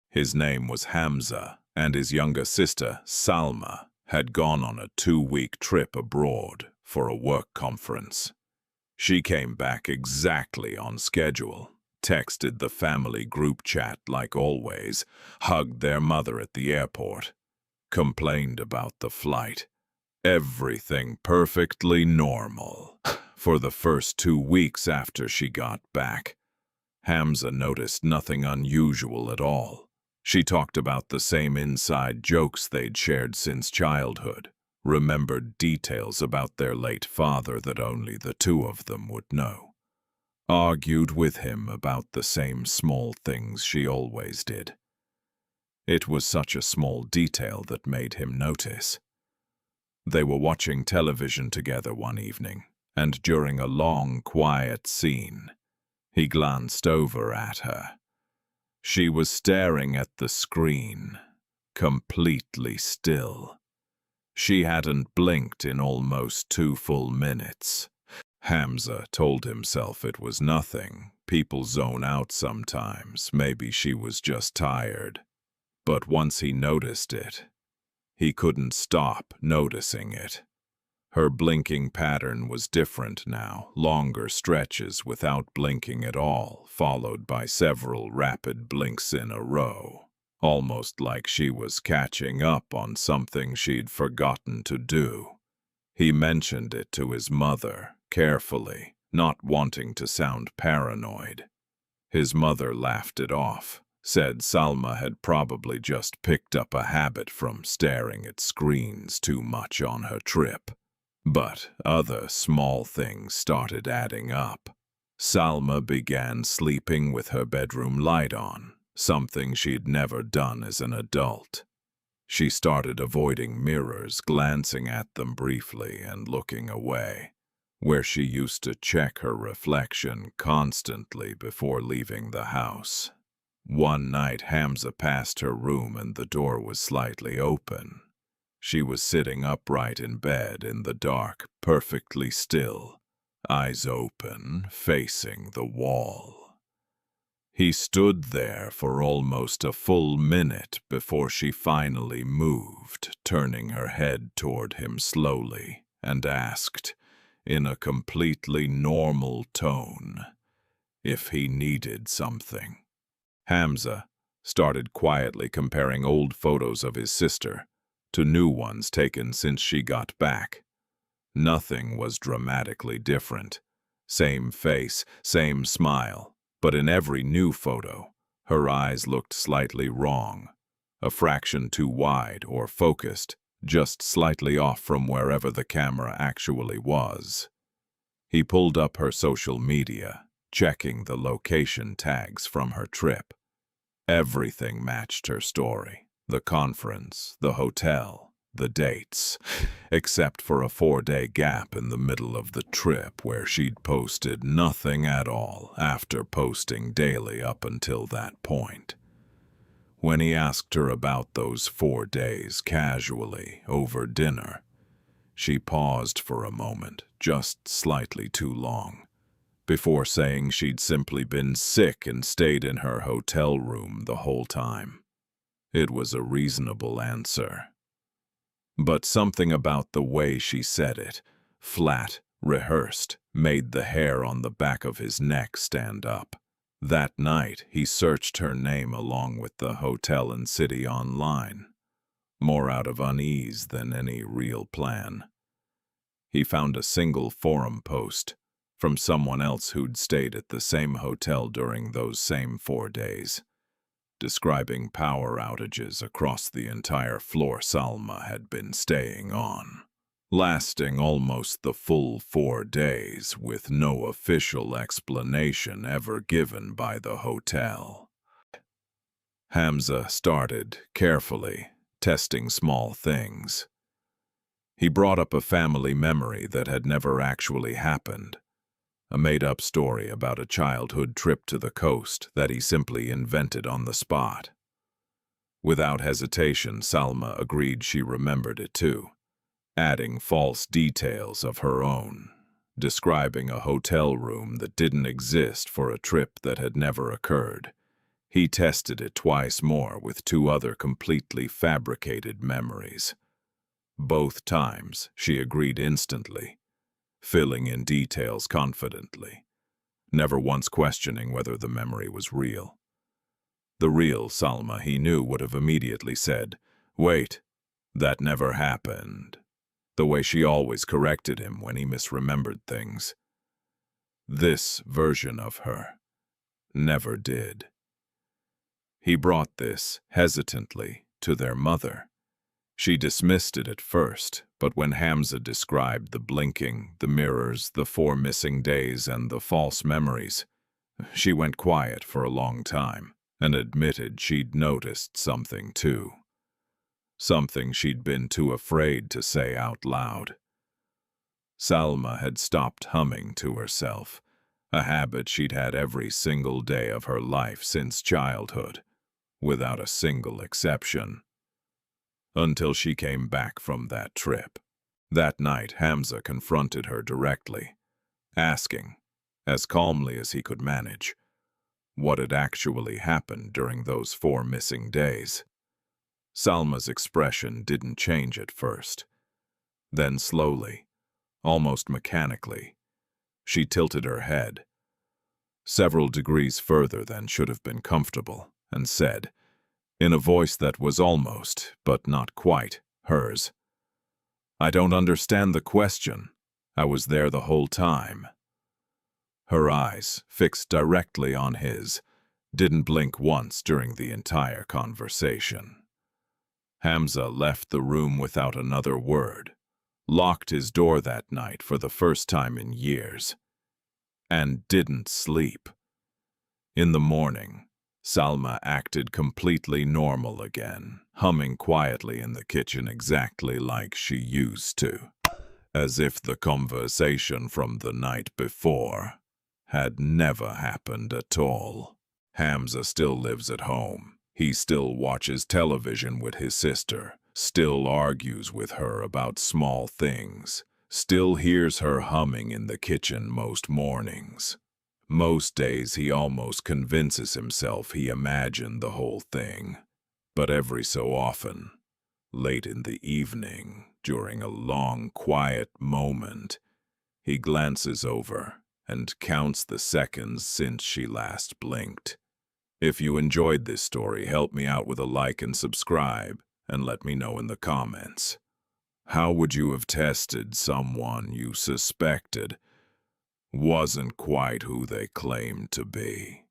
His name was Hamza, and his younger sister, Salma, had gone on a 2-week trip abroad for a work conference. She came back exactly on schedule, texted the family group chat like always, hugged their mother at the airport, complained about the flight. Everything perfectly normal. For the first 2 weeks after she got back, Hamza noticed nothing unusual at all. She talked about the same inside jokes they'd shared since childhood, remembered details about their late father that only the two of them would know, argued with him about the same small things she always did. It was such a small detail that made him notice. They were watching television together one evening, and during a long, quiet scene, he glanced over at her. She was staring at the screen, completely still. She hadn't blinked in almost 2 full minutes. Hamza told himself it was nothing. People zone out sometimes. Maybe she was just tired. But once he noticed it, he couldn't stop noticing it. Her blinking pattern was different now, longer stretches without blinking at all, followed by several rapid blinks in a row, almost like she was catching up on something she'd forgotten to do. He mentioned it to his mother, carefully, not wanting to sound paranoid. His mother laughed it off, said Salma had probably just picked up a habit from staring at screens too much on her trip. But other small things started adding up. Salma began sleeping with her bedroom light on, something she'd never done as an adult. She started avoiding mirrors, glancing at them briefly and looking away, where she used to check her reflection constantly before leaving the house. One night Hamza passed her room and the door was slightly open. She was sitting upright in bed in the dark, perfectly still, eyes open, facing the wall. He stood there for almost a full minute before she finally moved, turning her head toward him slowly, and asked, in a completely normal tone, if he needed something. Hamza started quietly comparing old photos of his sister to new ones taken since she got back. Nothing was dramatically different. Same face, same smile, but in every new photo, her eyes looked slightly wrong, a fraction too wide or focused, just slightly off from wherever the camera actually was. He pulled up her social media, checking the location tags from her trip. Everything matched her story. The conference, the hotel, the dates, except for a 4-day gap in the middle of the trip where she'd posted nothing at all after posting daily up until that point. When he asked her about those 4 days casually over dinner, she paused for a moment, just slightly too long, before saying she'd simply been sick and stayed in her hotel room the whole time. It was a reasonable answer. But something about the way she said it, flat, rehearsed, made the hair on the back of his neck stand up. That night, he searched her name along with the hotel and city online, more out of unease than any real plan. He found a single forum post from someone else who'd stayed at the same hotel during those same 4 days, describing power outages across the entire floor Salma had been staying on, lasting almost the full 4 days with no official explanation ever given by the hotel. Hamza started, carefully, testing small things. He brought up a family memory that had never actually happened, a made-up story about a childhood trip to the coast that he simply invented on the spot. Without hesitation, Salma agreed she remembered it too, adding false details of her own, describing a hotel room that didn't exist for a trip that had never occurred. He tested it twice more with two other completely fabricated memories. Both times, she agreed instantly, filling in details confidently, never once questioning whether the memory was real. The real Salma, he knew, would have immediately said, "Wait, that never happened," the way she always corrected him when he misremembered things. This version of her never did. He brought this, hesitantly, to their mother. She dismissed it at first, but when Hamza described the blinking, the mirrors, the 4 missing days, and the false memories, she went quiet for a long time and admitted she'd noticed something too. Something she'd been too afraid to say out loud. Salma had stopped humming to herself, a habit she'd had every single day of her life since childhood, without a single exception. Until she came back from that trip. That night, Hamza confronted her directly, asking, as calmly as he could manage, what had actually happened during those 4 missing days. Salma's expression didn't change at first. Then slowly, almost mechanically, she tilted her head, several degrees further than should have been comfortable, and said, in a voice that was almost, but not quite, hers, "I don't understand the question. I was there the whole time." Her eyes, fixed directly on his, didn't blink once during the entire conversation. Hamza left the room without another word, locked his door that night for the first time in years, and didn't sleep. In the morning, Salma acted completely normal again, humming quietly in the kitchen exactly like she used to, as if the conversation from the night before had never happened at all. Hamza still lives at home. He still watches television with his sister, still argues with her about small things, still hears her humming in the kitchen most mornings. Most days he almost convinces himself he imagined the whole thing, but every so often, late in the evening, during a long, quiet moment, he glances over and counts the seconds since she last blinked. If you enjoyed this story, help me out with a like and subscribe, and let me know in the comments. How would you have tested someone you suspected wasn't quite who they claimed to be?